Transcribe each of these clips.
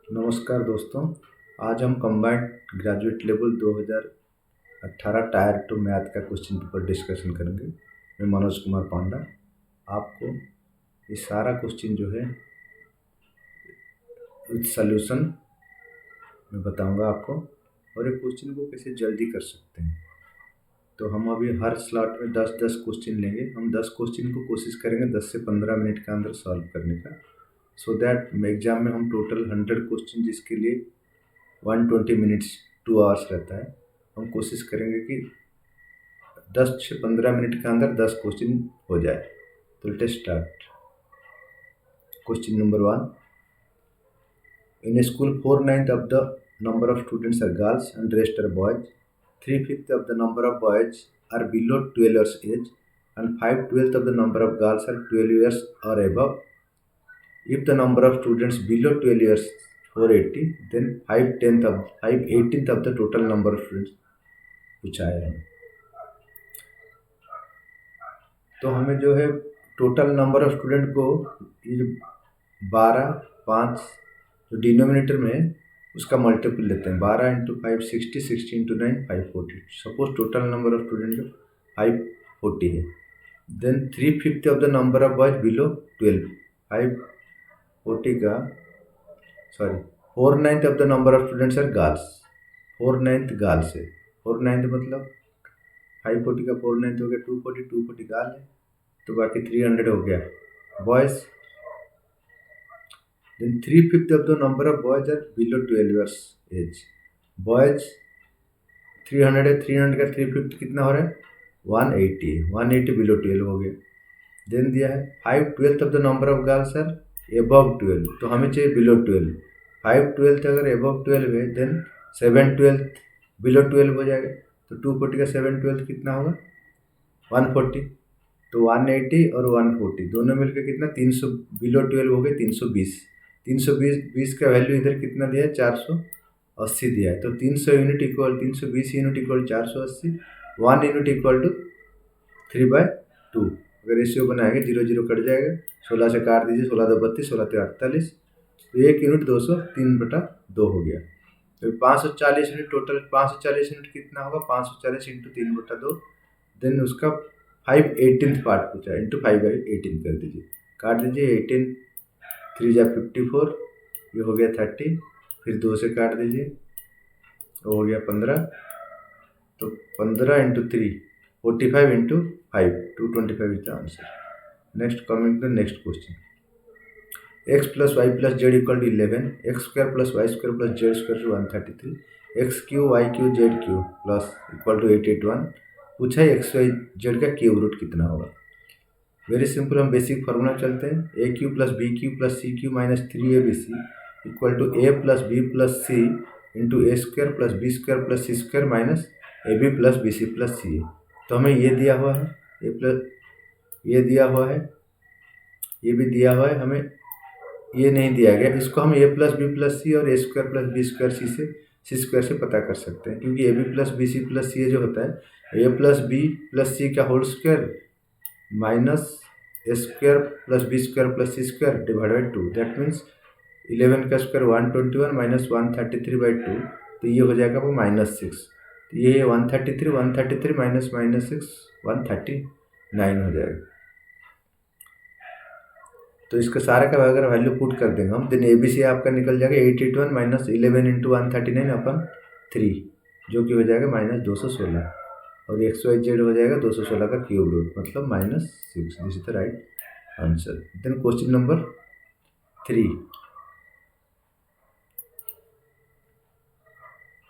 नमस्कार दोस्तों। आज हम combined graduate level 2018 tyre 2 math का क्वेश्चन पेपर डिस्कशन करेंगे। मैं मनोज कुमार पांडा आपको ये सारा क्वेश्चन जो है विद सॉल्यूशन मैं बताऊंगा आपको, और ये क्वेश्चन को कैसे जल्दी कर सकते हैं। तो हम अभी हर स्लॉट में 10-10 क्वेश्चन लेंगे। हम 10 क्वेश्चन को कोशिश करेंगे 10 से 15 मिनट के अंदर सॉल्व करने का, सो दैट एग्जाम में हम टोटल 100 क्वेश्चन, जिसके लिए 120 मिनट्स 2 आवर्स रहता है, हम कोशिश करेंगे कि 10 से 15 मिनट के अंदर 10 क्वेश्चन हो जाए। तो let start. Question number 1। In school 4/9 of the number of students are girls and rest are boys. 3/5 of the number of boys are below 12 years age and 5/12 of the number of girls are 12 years or above. If the number of students below 12 years 480, then 5/18th of the total number of students पूछा है। तो हमें जो है total number of student को ये 12, 5 जो denominator में है उसका मल्टीपल लेते हैं। 12 × 5 60, 60 × 9 540। Suppose total number of student जो 540 है। Then 3/5 of the number of boys below 12। 540 का 4/9 of the number of students are girls. 4/9 girls है। 4/9 मतलब 540 का 4/9 हो गया 240, 240 गर्ल है, तो बाकी 300 हो गया boys. Then 3/5 of the number of boys are below 12 years age. Boys 300 है, 300 का 3/5 कितना हो रहा है 180 है। 180 बिलो 12 हो गया। देन दिया है 5/12 of the number of girls are above 12, तो हमें चाहिए बिलो 12। 5/12 अगर एबव 12 है देन 7/12 बिलो 12 हो जाएगा। तो 240 का 7/12 कितना होगा 140। तो 180 और 140 दोनों मिलकर कितना 300 बिलो 12 हो गए 320। 320 का वैल्यू इधर कितना दिया है 480 दिया है। तो 300 unit equal 320 unit equal 480। 1 unit equal to 3/2। अगर रेशियो बनाएंगे 0 0 कट जाएगा। 16 से काट दीजिए, 16 2 32, 16 3 48, तो 1 यूनिट 203/2 हो गया। तो 540 यूनिट टोटल। 540 यूनिट कितना होगा 540 × 3/2। देन उसका 5/18 पार्ट पूछा है, इंटू 5/18 कर दीजिए, काट दीजिए। 18 3 जा 54, ये हो गया 30, फिर 2 से काट दीजिए, वो हो गया 15। तो 15 × 3 45 × 5 225 is the answer. Next coming to next question. x + y + z = 11, x² + y² + z² 133, x³ y³ z³ + = 881। पूछा है x y z का क्यूब रूट कितना होगा। वेरी सिंपल, हम बेसिक फार्मूला चलते हैं। a³ + b³ + c³ - 3abc = a + b + c × a² + b² + c² - ab + bc + ca। तो हमें ये दिया हुआ है, ये दिया हुआ है, ये भी दिया हुआ है, हमें ये नहीं दिया गया। इसको हम a + b + c और a² + b² c² से पता कर सकते हैं, क्योंकि ab + bc + ca जो होता है a + b + c का whole square minus a² + b² + c² divided 2। That means 11 का स्क्वायर 121 - 133/2, तो ये हो जाएगा वो -6। तो ये 133 -6 139 हो जाएगा। तो इसका सारे का अगर वैल्यू पुट कर देंगे हम, देन ABC आपका निकल जाएगा 881 - 11 × 139/3, जो कि हो जाएगा -216, और XYZ हो जाएगा 216 का क्यूब रूट, मतलब -6। This is the right answer. Then question number 3।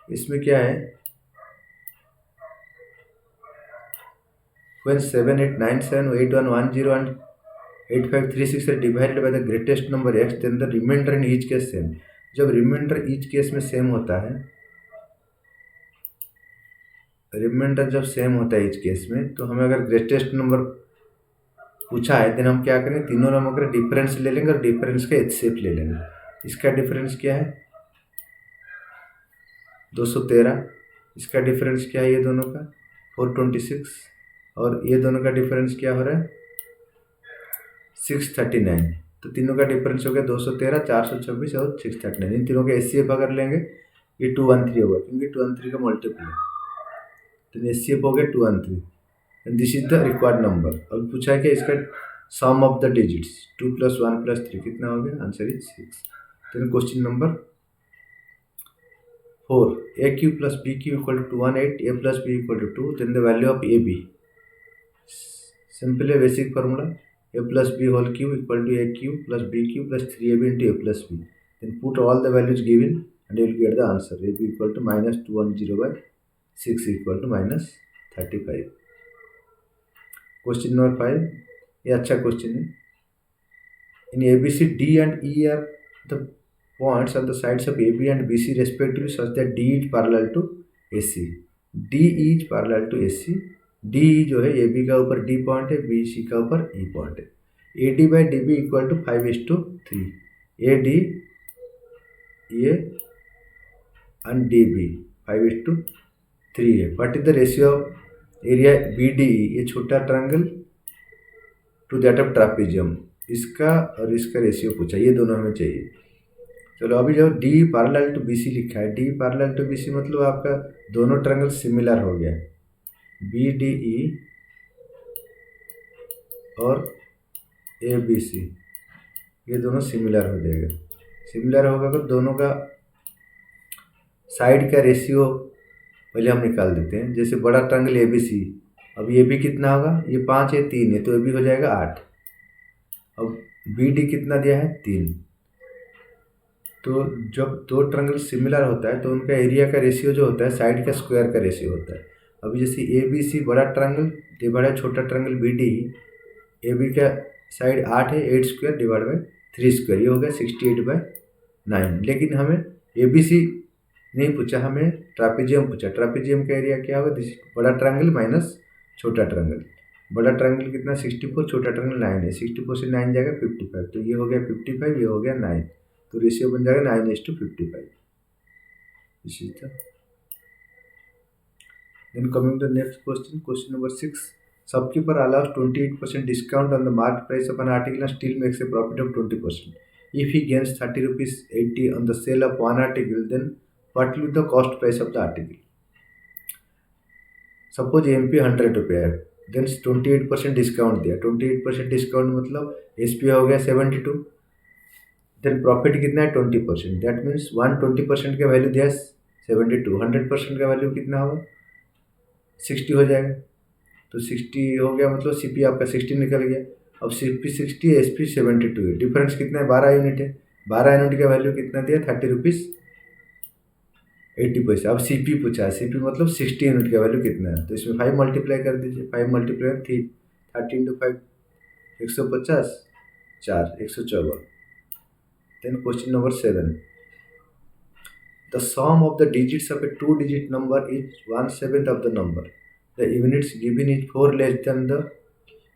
इसमें क्या है, when 7 8 9 7 8 1 1 0 and 8 5 3 6 are divided by the greatest number x, then the remainder in each case same। जब रिमाइंडर ईच केस में सेम होता है, रिमाइंडर जब same होता है ईच केस में, तो हमें अगर ग्रेटेस्ट नंबर पूछा है देन हम क्या करेंगे, तीनों नंबर का डिफरेंस ले लेंगे और डिफरेंस का HCF ले लेंगे। इसका डिफरेंस क्या है 213, इसका डिफरेंस क्या है ये दोनों का 426, और ये दोनों का डिफरेंस क्या हो रहा है 639। तो तीनों का डिफरेंस हो गया 213, 426 और 639। इन तीनों के HCF अगर लेंगे ये 213 होगा, क्योंकि 213 का मल्टीपल है, तो HCF हो गया 213 and this is the required number. अब पूछा है कि इसका सम ऑफ द डिजिट्स 2 + 1 + 3 कितना हो गया, answer is 6। then question number 4, AQ + BQ = 218, A + B = 2, then the value of AB, simple basic formula, A + B whole cube = AQ + BQ + 3AB into A + B, then put all the values given and you will get the answer. AB = -210/6 = -35। Question number 5, ये अच्छा question है। इन ABC, D and E are the points on the sides of AB and BC respectively such that D is parallel to AC. D is parallel to AC. D जो है AB का ऊपर D point है, BC का ऊपर E point है। AD/DB = 5:3। AD ये and DB 5:3 है। What is the ratio of area BDE, ये छोटा triangle, to that of trapezium, इसका और इसका रेशियो पूछा, ये दोनों हमें चाहिए। चलो अभी जो D पैरेलल टू BC लिखा है, D पैरेलल टू BC मतलब आपका दोनों ट्रायंगल सिमिलर हो गया, BDE और ABC ये दोनों सिमिलर हो जाएगा। सिमिलर होगा तो दोनों का साइड का रेशियो पहले हम निकाल देते हैं। जैसे बड़ा ट्रायंगल ABC, अब ये भी कितना होगा, ये 5 है 3 है, तो ये भी हो जाएगा 8। अब BD कितना दिया है 3। तो जब दो ट्रायंगल सिमिलर होता है तो उनका एरिया का रेशियो जो होता है साइड का स्क्वायर का रेशियो होता है। अभी जैसे ABC बड़ा ट्रायंगल डिवाइड छोटा ट्रायंगल BD, AB का साइड 8 है, 8² डिवाइड 3², ये हो गया 68/9। लेकिन हमें ABC नहीं पूछा, हमें ट्रापेजियम पूछा। ट्रापेजियम का एरिया क्या होगा, बड़ा ट्रायंगल माइनस छोटा ट्रायंगल। बड़ा ट्रायंगल कितना 64, छोटा ट्रायंगल 9 है, 64 से 9 जाएगा 55, तो ये हो गया 55, ये हो गया 9, तो रेशियो बन जाएगा 9:55। इस चीज Then coming to the next question, question number 6. Shopkeeper allows 28% discount on the market price of an article and still makes a profit of 20%. If he gains 30 rupees 80 on the sale of one article, then what will be the cost price of the article? Suppose MP 100 रुपये है, then 28% discount दिया। 28% discount मतलब SP हो गया 72, then profit कितना है 20%, that means 120% का value दिया 72, 100% का वैल्यू कितना होगा 60 हो जाएगा। तो 60 हो गया मतलब CP आपका 60 निकल गया। अब CP 60 है, SP 72 है, डिफरेंस कितना है 12 यूनिट है। 12 यूनिट का वैल्यू कितना दिया 30 रुपीज़ 80 पैसे। अब CP पूछा है, CP मतलब 60 यूनिट का वैल्यू कितना है, तो इसमें 5 मल्टीप्लाई कर दीजिए। 5 multiply 30 × 5 150, 4 114। Then question number 7, the sum of the digits of a 2-digit number is 1/7 of the number. The units given is 4 less than the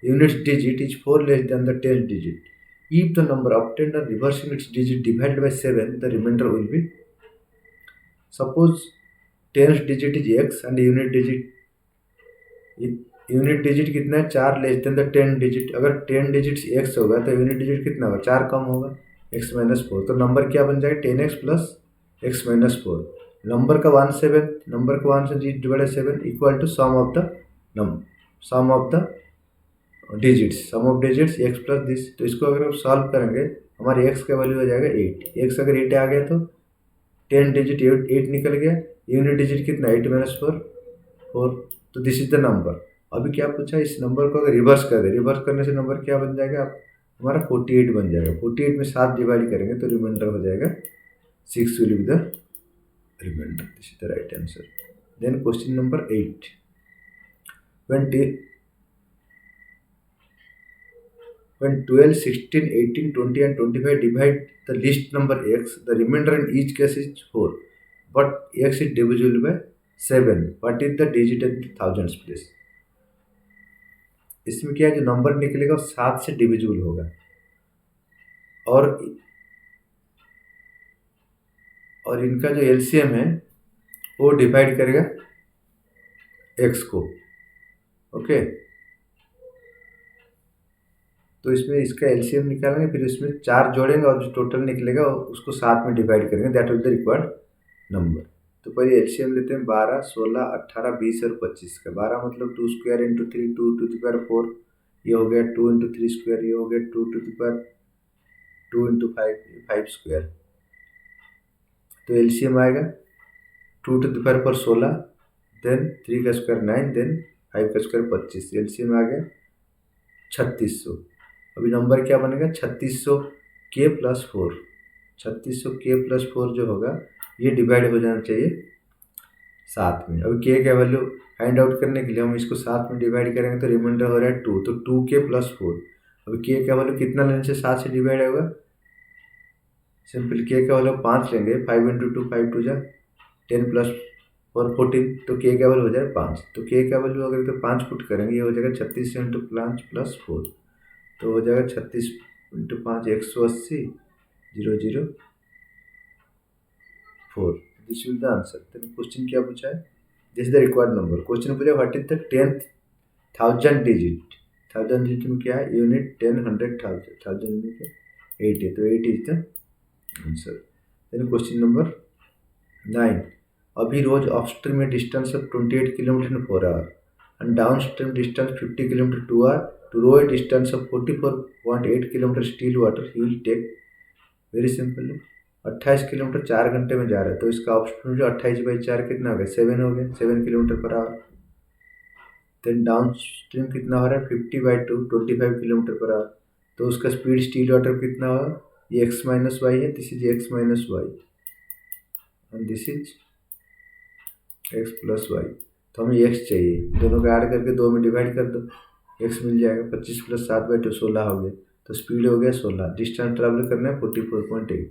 units digit is 4 less than the 10th digit. If the number obtained on reversing its digit divided by 7, the remainder will be. Suppose 10th digit is x and unit digit कितना है 4 less than the 10 digit. अगर 10 digit x होगा तो unit digit कितना होगा 4 कम होगा, x - 4, तो number क्या बन जाएगा 10x + x - 4। नंबर का 1/7, नंबर का 1 से divide 7 equal to sum of the digits, sum of digits x + this. तो इसको अगर आप सॉल्व करेंगे हमारे x का वैल्यू हो जाएगा 8। x अगर 8 आ गया तो 10 डिजिट 8 निकल गया, यूनिट डिजिट कितना 8 - 4, तो दिस इज द नंबर। अभी क्या पूछा, इस नंबर को अगर रिवर्स कर दे, रिवर्स करने से नंबर क्या बन जाएगा हमारा 48 बन जाएगा। 48 में 7 डिवाइड करेंगे तो रिमाइंडर हो जाएगा 6 will be the remainder. This is the right answer. Then question number 8. When 12, 16, 18, 20 and 25 divide the least number x, the remainder in each case is 4. But x is divisible by 7. What is the digit in the thousands place? इसमें क्या है, जो number निकलेगा 7 से divisible होगा और इनका जो LCM है वो डिवाइड करेगा x को। ओके, तो इसमें इसका एलसीएम निकालेंगे, फिर इसमें 4 जोड़ेंगे और जो टोटल निकलेगा उसको 7 में डिवाइड करेंगे, that will the required number. तो पहले एलसीएम लेते हैं 12, 16, 18, 20 और 25 का। 12 मतलब 2 square into 3, 2 to the power 4, ये हो गया 2 इंटू 3 स्क्वायर, ये हो गया 2 to the power 2 into 5, 5 square. तो एलसीएम आएगा 2 टू द पावर 16, देन 3 का स्क्वायर 9, देन 5 का स्क्वायर 25। एलसीएम आ गया 3600। अभी नंबर क्या बनेगा, 3600 के प्लस 4। 3600 के प्लस 4 जो होगा ये डिवाइड हो जाना चाहिए 7 में। अभी के का वैल्यू फाइंड आउट करने के लिए हम इसको 7 में डिवाइड करेंगे तो रिमाइंडर हो रहा है 2, तो 2 के प्लस 4। अभी के का वैल्यू कितना लेने से 7 से डिवाइड होगा, सिंपल के का वैल्यू 5 लेंगे, 5 इंटू 2, 5 टू जा 10 प्लस 4 14, तो के का वैल्यू हो जाएगा 5। तो के का वैल्यू अगर तो 5 पुट करेंगे, ये हो जाएगा 36 इंटू 5 प्लस 4, तो हो जाएगा 36 into 5 180 004। This will the answer. तो क्वेश्चन क्या पूछा है, this is the required number. Question पूछा what is the 10th 1000 digit. 1000 digit में क्या है, यूनिट 10 100 1000, 1000 में क्या 8 है, तो 8 is the answer. Then question number 9, अभी रोज अपस्ट्रीम में distance of 28 kilometre in 4 hour and downstream distance 50 km 2 hour to row a distance of 44.8 km still water he will take। Very simple है, 28 kilometre 4 घंटे में जा रहा है, तो इसका अपस्ट्रीम जो 28/4 कितना हो गया, 7 हो गया, 7 kilometre per hour. Then down stream कितना हो रहा है, 50/2 25 किलोमीटर पर आवर, तो उसका स्पीड स्टील वाटर कितना होगा, ये x माइनस वाई है, this is x minus y and this is x plus y. तो हमें x चाहिए, दोनों का ऐड करके 2 में डिवाइड कर दो, x मिल जाएगा। 25 प्लस 7/2 16 हो गया, तो स्पीड हो गया 16। डिस्टेंस ट्रैवल करना है 44.8,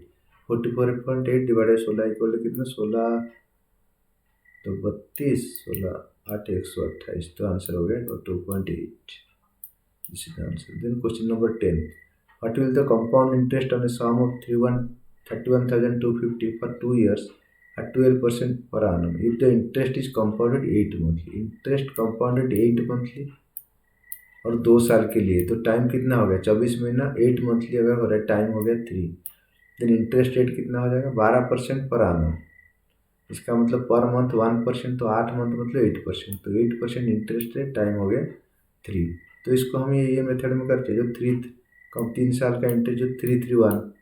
44.8 डिवाइडेड 16 इक्वल टू कितना, 16 तो 32, 16 8 128, तो आंसर हो गया 2.8। This is the answer. Then question number 10, what will the compound interest on a sum of 31,250 for 2 years at 12% per annum if the interest is compounded 8 monthly। Interest compounded 8 monthly और 2 साल के लिए, तो time कितना हो गया, 24 महीना, 8 monthly अगर हो रहा है, टाइम हो गया 3। देन इंटरेस्ट रेट कितना हो जाएगा, 12% पर annum। इसका मतलब पर मंथ 1%, तो 8 मंथ मतलब 8%, तो 8% इंटरेस्ट रेट, टाइम हो गया 3। तो इसको हम ये मेथड में करते हैं, जो 3 साल का इंटरेस्ट जो 331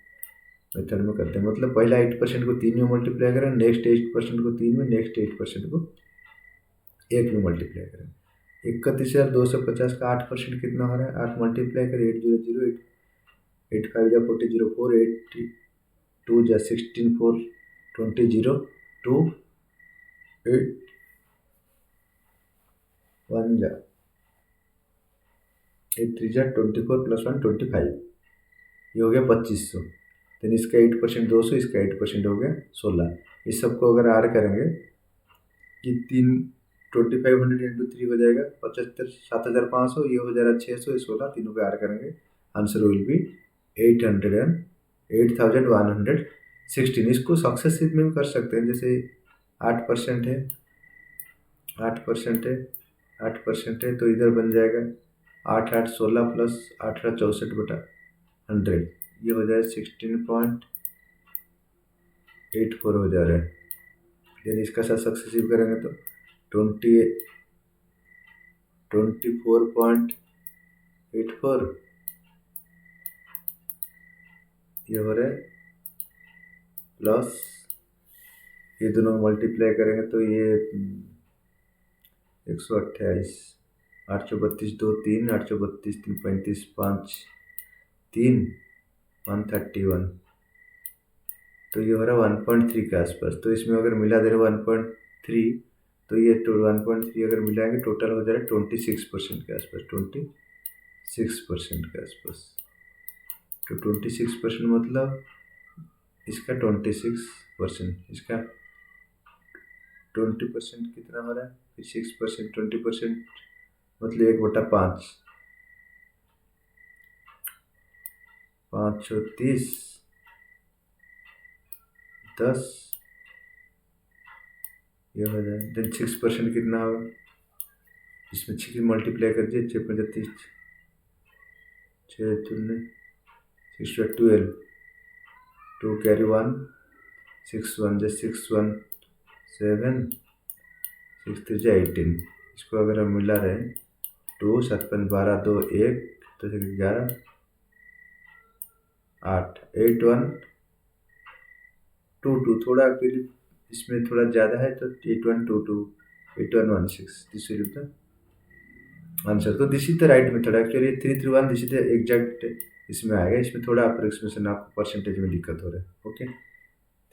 मेथड में करते हैं, मतलब पहला 8% को 3 में मल्टीप्लाई करें, नेक्स्ट 8% को 3 में, नेक्स्ट 8% को 1 में मल्टीप्लाई करें। 31,250 का 8% कितना हो रहा है, 8 मल्टीप्लाई करें, 8008, 8 5 जा 40 04, 8 2 जा 16 4 20 02, 8 1 जा 8 3 जा 24 प्लस 1 25, ये हो गया 2500। देन इसका 8% 200, इसका 8% हो गया 16। इस सबको अगर ऐड करेंगे कि 2500 इंटू 3 हो जाएगा 75, 7500, ये हो जाएगा 600, 16, तीनों को ऐड करेंगे, आंसर विल बी 8,116। इसको सक्सेसिव में भी कर सकते हैं, जैसे 8% है, 8% है, 8% है, तो इधर बन जाएगा 8 8 16 प्लस 8 8 64/100, ये हो जाए 16.84 हो जा रहा है। देन इसका साथ सक्सेसिव करेंगे तो 24.84 ये हो रहा है, प्लस ये दोनों मल्टीप्लाई करेंगे तो ये 128, 832 2 3, 832 3 35 5 3 131, तो ये हो रहा है 1.3 के आसपास। तो इसमें अगर मिला दे रहे 1.3, तो ये 1.3 अगर मिलाएंगे टोटल हो जाएगा 26% के आसपास, 26% के आसपास। तो 26% मतलब इसका 26%, इसका 20% कितना हो रहा है, फिर 6%, 20% मतलब 1/5, 530 10, ये हो जाए। देन 6% कितना होगा, इसमें 6 मल्टीप्लाई कर दिए, 6 35 6 6 12, 2 carry 1, 6 1 just 6 1 7, 6 3 18। इसको अगर हम मिला रहे 2 7 5 12 2 1 तो 11 8 8 1 2 2, थोड़ा फिर इसमें थोड़ा ज़्यादा है तो 8 1 2 2 8 1 1 6, this will be the answer. तो this is the right method. Actually 3 3 1 this is the exact इसमें आएगा, इसमें थोड़ा अप्रोक्सीमेशन आपको परसेंटेज में दिक्कत हो रहा है। Okay,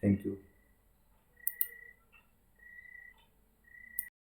thank you.